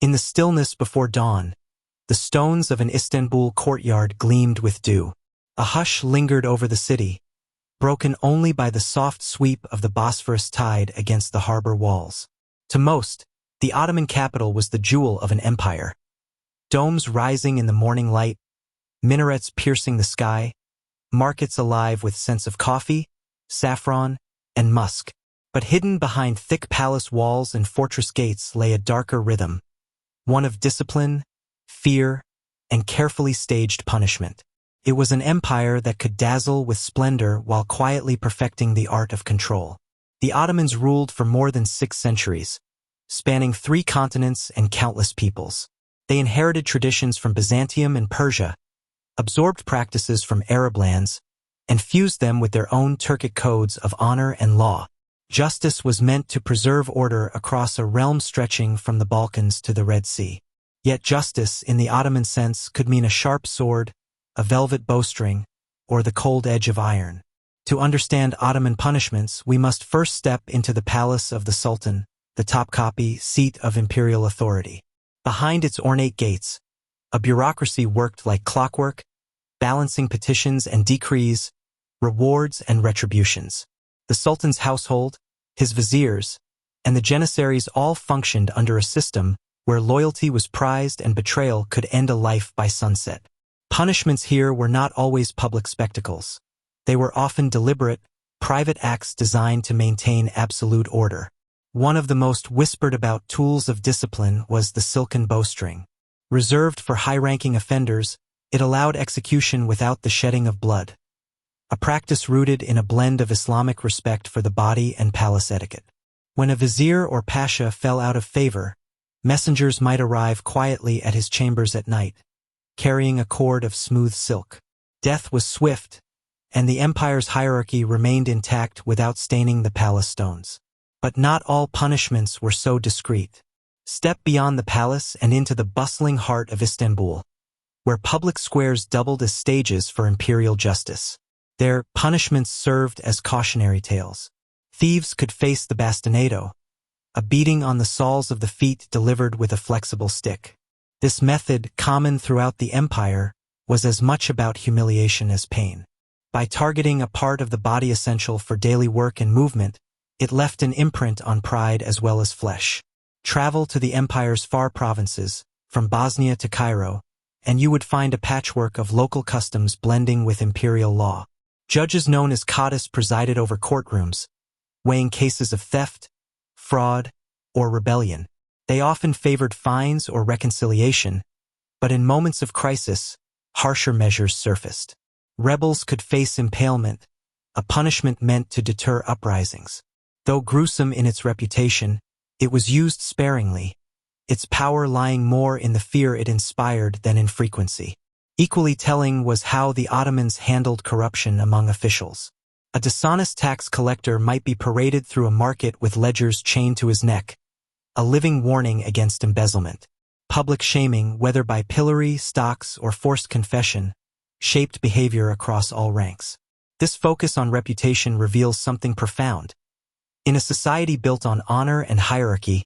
In the stillness before dawn, the stones of an Istanbul courtyard gleamed with dew. A hush lingered over the city, broken only by the soft sweep of the Bosphorus tide against the harbor walls. To most, the Ottoman capital was the jewel of an empire. Domes rising in the morning light, minarets piercing the sky, markets alive with scents of coffee, saffron, and musk. But hidden behind thick palace walls and fortress gates lay a darker rhythm, one of discipline, fear, and carefully staged punishment. It was an empire that could dazzle with splendor while quietly perfecting the art of control. The Ottomans ruled for more than 6 centuries, spanning 3 continents and countless peoples. They inherited traditions from Byzantium and Persia, absorbed practices from Arab lands, and fused them with their own Turkic codes of honor and law. Justice was meant to preserve order across a realm stretching from the Balkans to the Red Sea. Yet justice, in the Ottoman sense, could mean a sharp sword, a velvet bowstring, or the cold edge of iron. To understand Ottoman punishments, we must first step into the palace of the Sultan, the Topkapi, seat of imperial authority. Behind its ornate gates, a bureaucracy worked like clockwork, balancing petitions and decrees, rewards and retributions. The Sultan's household, his viziers, and the janissaries all functioned under a system where loyalty was prized and betrayal could end a life by sunset. Punishments here were not always public spectacles. They were often deliberate, private acts designed to maintain absolute order. One of the most whispered about tools of discipline was the silken bowstring. Reserved for high-ranking offenders, it allowed execution without the shedding of blood, a practice rooted in a blend of Islamic respect for the body and palace etiquette. When a vizier or pasha fell out of favor, messengers might arrive quietly at his chambers at night, carrying a cord of smooth silk. Death was swift, and the empire's hierarchy remained intact without staining the palace stones. But not all punishments were so discreet. Step beyond the palace and into the bustling heart of Istanbul, where public squares doubled as stages for imperial justice. Their punishments served as cautionary tales. Thieves could face the bastinado, a beating on the soles of the feet delivered with a flexible stick. This method, common throughout the empire, was as much about humiliation as pain. By targeting a part of the body essential for daily work and movement, it left an imprint on pride as well as flesh. Travel to the empire's far provinces, from Bosnia to Cairo, and you would find a patchwork of local customs blending with imperial law. Judges known as qadis presided over courtrooms, weighing cases of theft, fraud, or rebellion. They often favored fines or reconciliation, but in moments of crisis, harsher measures surfaced. Rebels could face impalement, a punishment meant to deter uprisings. Though gruesome in its reputation, it was used sparingly, its power lying more in the fear it inspired than in frequency. Equally telling was how the Ottomans handled corruption among officials. A dishonest tax collector might be paraded through a market with ledgers chained to his neck, a living warning against embezzlement. Public shaming, whether by pillory, stocks, or forced confession, shaped behavior across all ranks. This focus on reputation reveals something profound. In a society built on honor and hierarchy,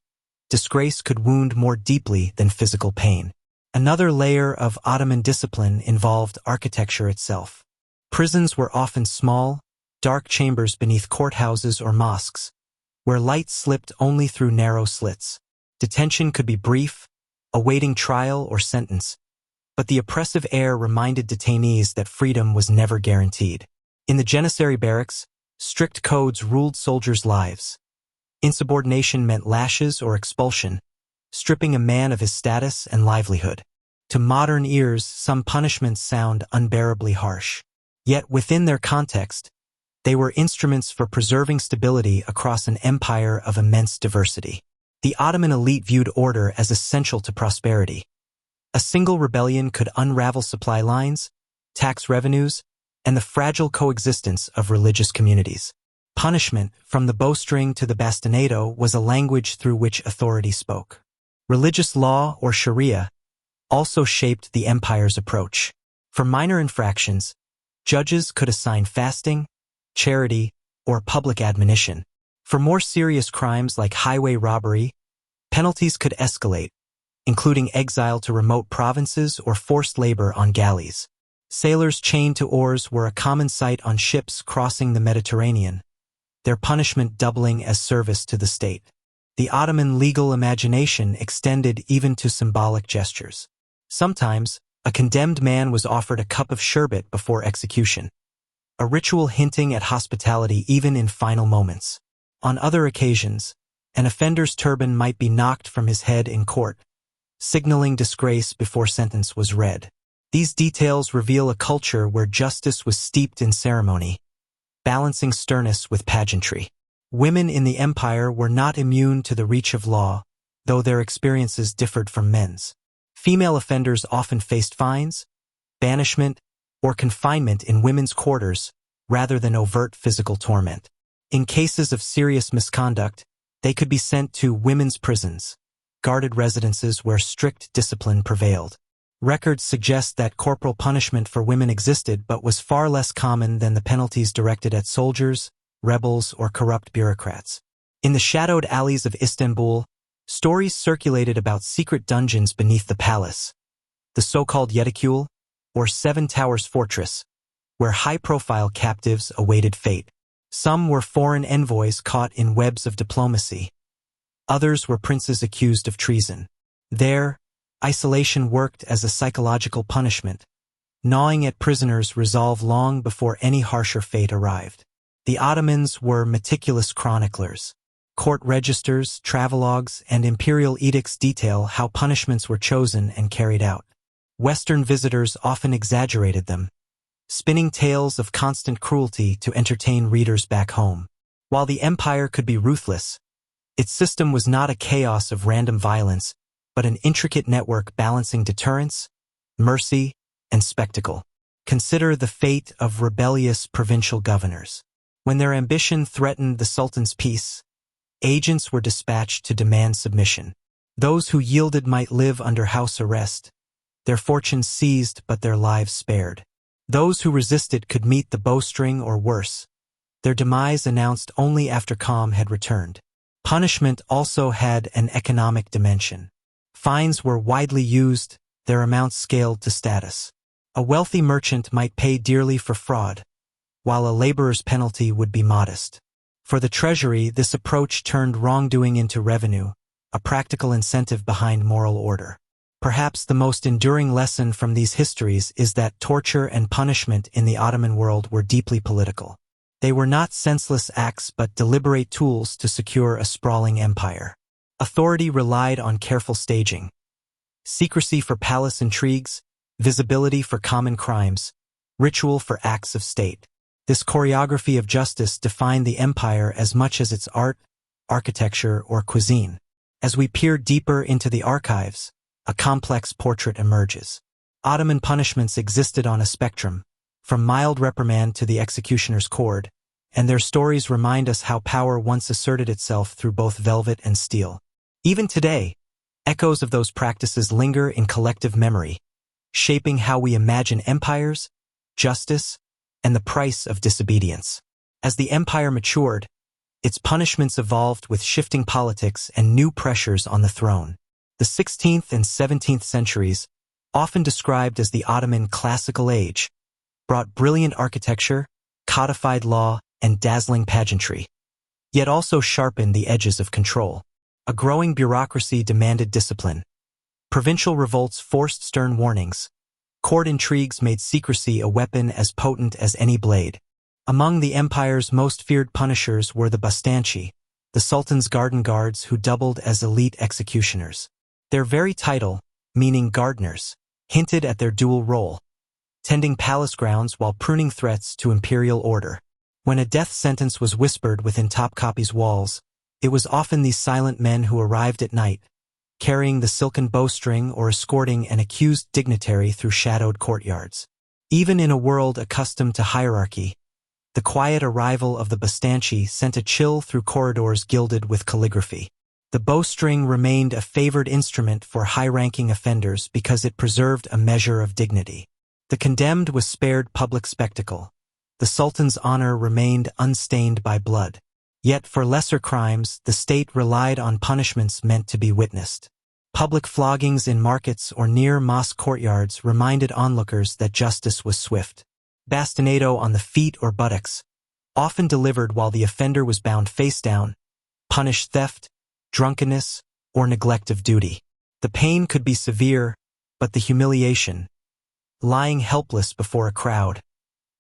disgrace could wound more deeply than physical pain. Another layer of Ottoman discipline involved architecture itself. Prisons were often small, dark chambers beneath courthouses or mosques, where light slipped only through narrow slits. Detention could be brief, awaiting trial or sentence, but the oppressive air reminded detainees that freedom was never guaranteed. In the Janissary barracks, strict codes ruled soldiers' lives. Insubordination meant lashes or expulsion, stripping a man of his status and livelihood. To modern ears, some punishments sound unbearably harsh. Yet within their context, they were instruments for preserving stability across an empire of immense diversity. The Ottoman elite viewed order as essential to prosperity. A single rebellion could unravel supply lines, tax revenues, and the fragile coexistence of religious communities. Punishment, from the bowstring to the bastinado, was a language through which authority spoke. Religious law, or Sharia, also shaped the empire's approach. For minor infractions, judges could assign fasting, charity, or public admonition. For more serious crimes like highway robbery, penalties could escalate, including exile to remote provinces or forced labor on galleys. Sailors chained to oars were a common sight on ships crossing the Mediterranean, their punishment doubling as service to the state. The Ottoman legal imagination extended even to symbolic gestures. Sometimes, a condemned man was offered a cup of sherbet before execution, a ritual hinting at hospitality even in final moments. On other occasions, an offender's turban might be knocked from his head in court, signaling disgrace before sentence was read. These details reveal a culture where justice was steeped in ceremony, balancing sternness with pageantry. Women in the empire were not immune to the reach of law, though their experiences differed from men's. Female offenders often faced fines, banishment, or confinement in women's quarters rather than overt physical torment. In cases of serious misconduct, they could be sent to women's prisons, guarded residences where strict discipline prevailed. Records suggest that corporal punishment for women existed but was far less common than the penalties directed at soldiers, rebels, or corrupt bureaucrats. In the shadowed alleys of Istanbul, stories circulated about secret dungeons beneath the palace, the so-called Yedikule, or Seven Towers Fortress, where high-profile captives awaited fate. Some were foreign envoys caught in webs of diplomacy. Others were princes accused of treason. There, isolation worked as a psychological punishment, gnawing at prisoners' resolve long before any harsher fate arrived. The Ottomans were meticulous chroniclers. Court registers, travelogues, and imperial edicts detail how punishments were chosen and carried out. Western visitors often exaggerated them, spinning tales of constant cruelty to entertain readers back home. While the empire could be ruthless, its system was not a chaos of random violence, but an intricate network balancing deterrence, mercy, and spectacle. Consider the fate of rebellious provincial governors. When their ambition threatened the Sultan's peace, agents were dispatched to demand submission. Those who yielded might live under house arrest, their fortunes seized but their lives spared. Those who resisted could meet the bowstring or worse, their demise announced only after calm had returned. Punishment also had an economic dimension. Fines were widely used, their amounts scaled to status. A wealthy merchant might pay dearly for fraud, while a laborer's penalty would be modest. For the treasury, this approach turned wrongdoing into revenue, a practical incentive behind moral order. Perhaps the most enduring lesson from these histories is that torture and punishment in the Ottoman world were deeply political. They were not senseless acts but deliberate tools to secure a sprawling empire. Authority relied on careful staging, secrecy for palace intrigues, visibility for common crimes, ritual for acts of state. This choreography of justice defined the empire as much as its art, architecture, or cuisine. As we peer deeper into the archives, a complex portrait emerges. Ottoman punishments existed on a spectrum, from mild reprimand to the executioner's cord, and their stories remind us how power once asserted itself through both velvet and steel. Even today, echoes of those practices linger in collective memory, shaping how we imagine empires, justice, and the price of disobedience. As the empire matured, its punishments evolved with shifting politics and new pressures on the throne. The 16th and 17th centuries, often described as the Ottoman Classical Age, brought brilliant architecture, codified law, and dazzling pageantry, yet also sharpened the edges of control. A growing bureaucracy demanded discipline. Provincial revolts forced stern warnings. Court intrigues made secrecy a weapon as potent as any blade. Among the empire's most feared punishers were the bostancı, the Sultan's garden guards who doubled as elite executioners. Their very title, meaning gardeners, hinted at their dual role, tending palace grounds while pruning threats to imperial order. When a death sentence was whispered within Topkapi's walls, it was often these silent men who arrived at night, carrying the silken bowstring or escorting an accused dignitary through shadowed courtyards. Even in a world accustomed to hierarchy, the quiet arrival of the bostancı sent a chill through corridors gilded with calligraphy. The bowstring remained a favored instrument for high-ranking offenders because it preserved a measure of dignity. The condemned was spared public spectacle. The Sultan's honor remained unstained by blood. Yet for lesser crimes, the state relied on punishments meant to be witnessed. Public floggings in markets or near mosque courtyards reminded onlookers that justice was swift. Bastinado on the feet or buttocks, often delivered while the offender was bound face down, punished theft, drunkenness, or neglect of duty. The pain could be severe, but the humiliation, lying helpless before a crowd,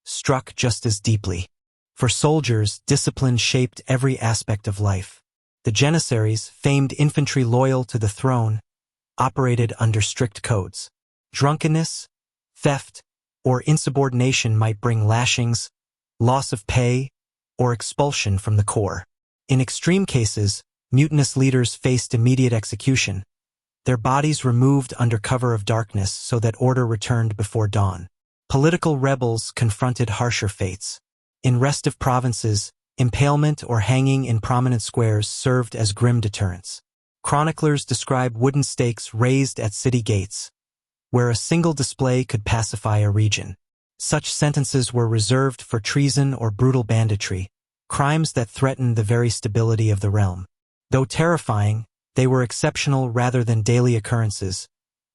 struck just as deeply. For soldiers, discipline shaped every aspect of life. The janissaries, famed infantry loyal to the throne, operated under strict codes. Drunkenness, theft, or insubordination might bring lashings, loss of pay, or expulsion from the corps. In extreme cases, mutinous leaders faced immediate execution, their bodies removed under cover of darkness so that order returned before dawn. Political rebels confronted harsher fates. In restive provinces, impalement or hanging in prominent squares served as grim deterrents. Chroniclers describe wooden stakes raised at city gates, where a single display could pacify a region. Such sentences were reserved for treason or brutal banditry, crimes that threatened the very stability of the realm. Though terrifying, they were exceptional rather than daily occurrences,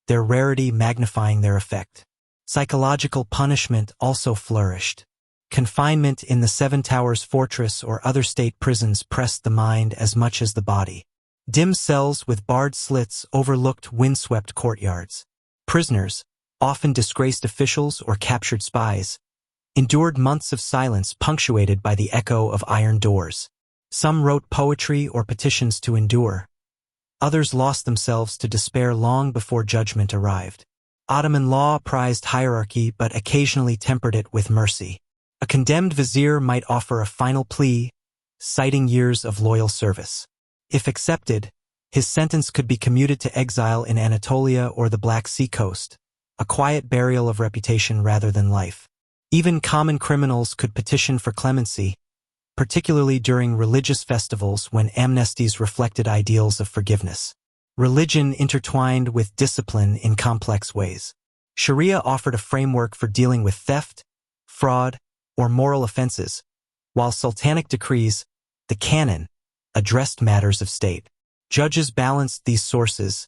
their rarity magnifying their effect. Psychological punishment also flourished. Confinement in the Seven Towers Fortress or other state prisons pressed the mind as much as the body. Dim cells with barred slits overlooked windswept courtyards. Prisoners, often disgraced officials or captured spies, endured months of silence punctuated by the echo of iron doors. Some wrote poetry or petitions to endure. Others lost themselves to despair long before judgment arrived. Ottoman law prized hierarchy but occasionally tempered it with mercy. A condemned vizier might offer a final plea, citing years of loyal service. If accepted, his sentence could be commuted to exile in Anatolia or the Black Sea coast, a quiet burial of reputation rather than life. Even common criminals could petition for clemency, particularly during religious festivals when amnesties reflected ideals of forgiveness. Religion intertwined with discipline in complex ways. Sharia offered a framework for dealing with theft, fraud, or moral offenses, while sultanic decrees, the canon, addressed matters of state. Judges balanced these sources,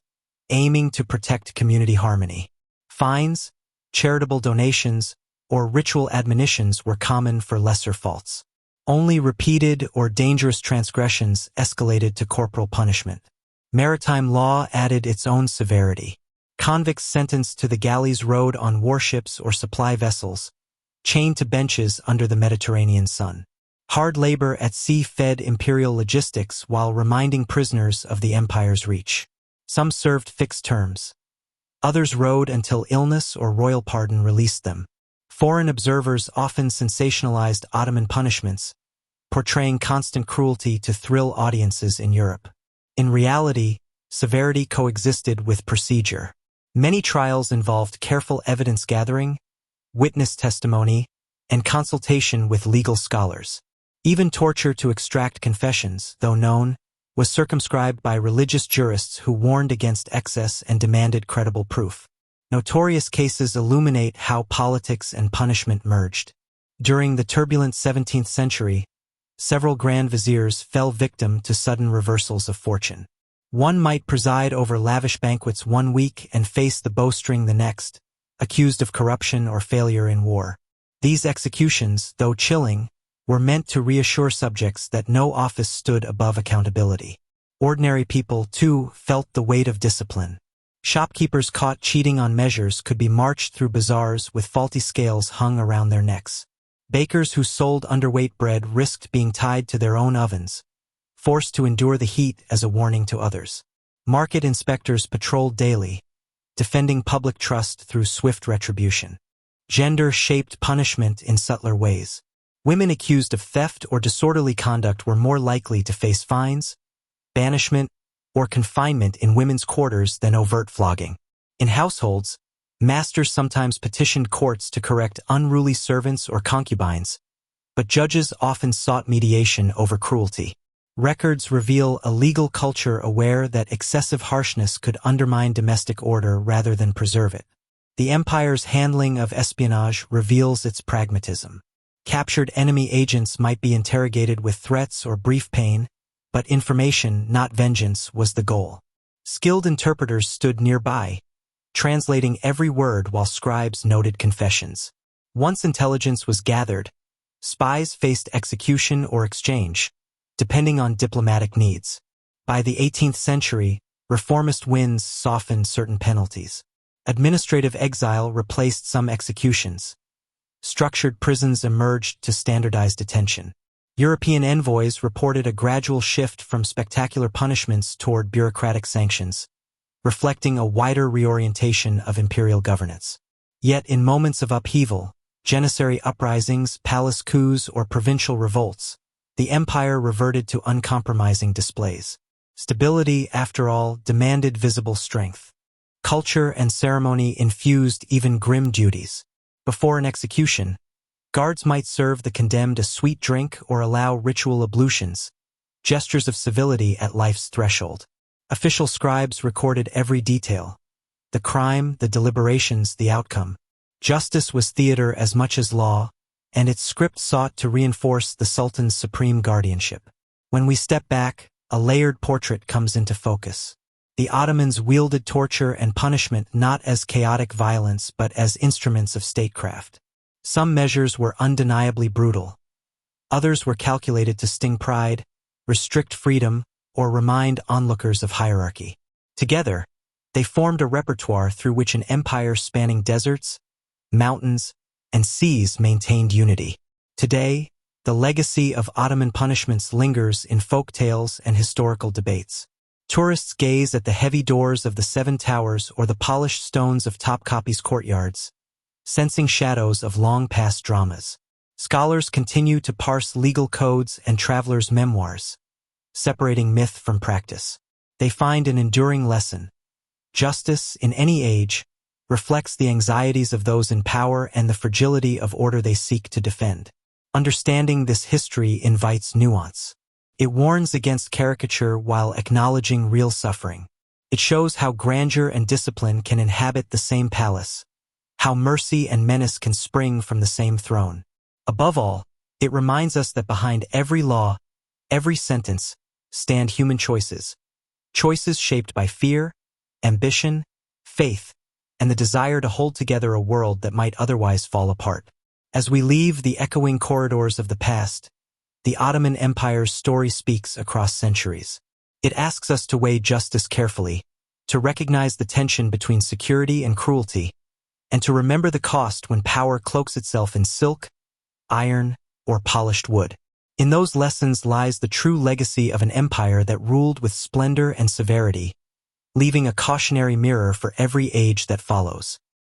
aiming to protect community harmony. Fines, charitable donations, or ritual admonitions were common for lesser faults. Only repeated or dangerous transgressions escalated to corporal punishment. Maritime law added its own severity. Convicts sentenced to the galleys rode on warships or supply vessels, chained to benches under the Mediterranean sun. Hard labor at sea fed imperial logistics while reminding prisoners of the empire's reach. Some served fixed terms. Others rode until illness or royal pardon released them. Foreign observers often sensationalized Ottoman punishments, portraying constant cruelty to thrill audiences in Europe. In reality, severity coexisted with procedure. Many trials involved careful evidence gathering, witness testimony, and consultation with legal scholars. Even torture to extract confessions, though known, was circumscribed by religious jurists who warned against excess and demanded credible proof. Notorious cases illuminate how politics and punishment merged. During the turbulent 17th century, several grand viziers fell victim to sudden reversals of fortune. One might preside over lavish banquets one week and face the bowstring the next, accused of corruption or failure in war. These executions, though chilling, were meant to reassure subjects that no office stood above accountability. Ordinary people, too, felt the weight of discipline. Shopkeepers caught cheating on measures could be marched through bazaars with faulty scales hung around their necks. Bakers who sold underweight bread risked being tied to their own ovens, forced to endure the heat as a warning to others. Market inspectors patrolled daily, defending public trust through swift retribution. Gender shaped punishment in subtler ways. Women accused of theft or disorderly conduct were more likely to face fines, banishment, or confinement in women's quarters than overt flogging. In households, masters sometimes petitioned courts to correct unruly servants or concubines, but judges often sought mediation over cruelty. Records reveal a legal culture aware that excessive harshness could undermine domestic order rather than preserve it. The empire's handling of espionage reveals its pragmatism. Captured enemy agents might be interrogated with threats or brief pain, but information, not vengeance, was the goal. Skilled interpreters stood nearby, translating every word while scribes noted confessions. Once intelligence was gathered, spies faced execution or exchange, depending on diplomatic needs. By the 18th century, reformist winds softened certain penalties. Administrative exile replaced some executions. Structured prisons emerged to standardize detention. European envoys reported a gradual shift from spectacular punishments toward bureaucratic sanctions, reflecting a wider reorientation of imperial governance. Yet in moments of upheaval, janissary uprisings, palace coups, or provincial revolts, the empire reverted to uncompromising displays. Stability, after all, demanded visible strength. Culture and ceremony infused even grim duties. Before an execution, guards might serve the condemned a sweet drink or allow ritual ablutions, gestures of civility at life's threshold. Official scribes recorded every detail: the crime, the deliberations, the outcome. Justice was theater as much as law, and its script sought to reinforce the Sultan's supreme guardianship. When we step back, a layered portrait comes into focus. The Ottomans wielded torture and punishment not as chaotic violence but as instruments of statecraft. Some measures were undeniably brutal. Others were calculated to sting pride, restrict freedom, or remind onlookers of hierarchy. Together, they formed a repertoire through which an empire spanning deserts, mountains, and seas maintained unity. Today, the legacy of Ottoman punishments lingers in folk tales and historical debates. Tourists gaze at the heavy doors of the Seven Towers or the polished stones of Topkapi's courtyards, sensing shadows of long-past dramas. Scholars continue to parse legal codes and travelers' memoirs, separating myth from practice. They find an enduring lesson. Justice, in any age, reflects the anxieties of those in power and the fragility of order they seek to defend. Understanding this history invites nuance. It warns against caricature while acknowledging real suffering. It shows how grandeur and discipline can inhabit the same palace, how mercy and menace can spring from the same throne. Above all, it reminds us that behind every law, every sentence, stand human choices. Choices shaped by fear, ambition, faith, and the desire to hold together a world that might otherwise fall apart. As we leave the echoing corridors of the past, the Ottoman Empire's story speaks across centuries. It asks us to weigh justice carefully, to recognize the tension between security and cruelty, and to remember the cost when power cloaks itself in silk, iron, or polished wood. In those lessons lies the true legacy of an empire that ruled with splendor and severity, leaving a cautionary mirror for every age that follows.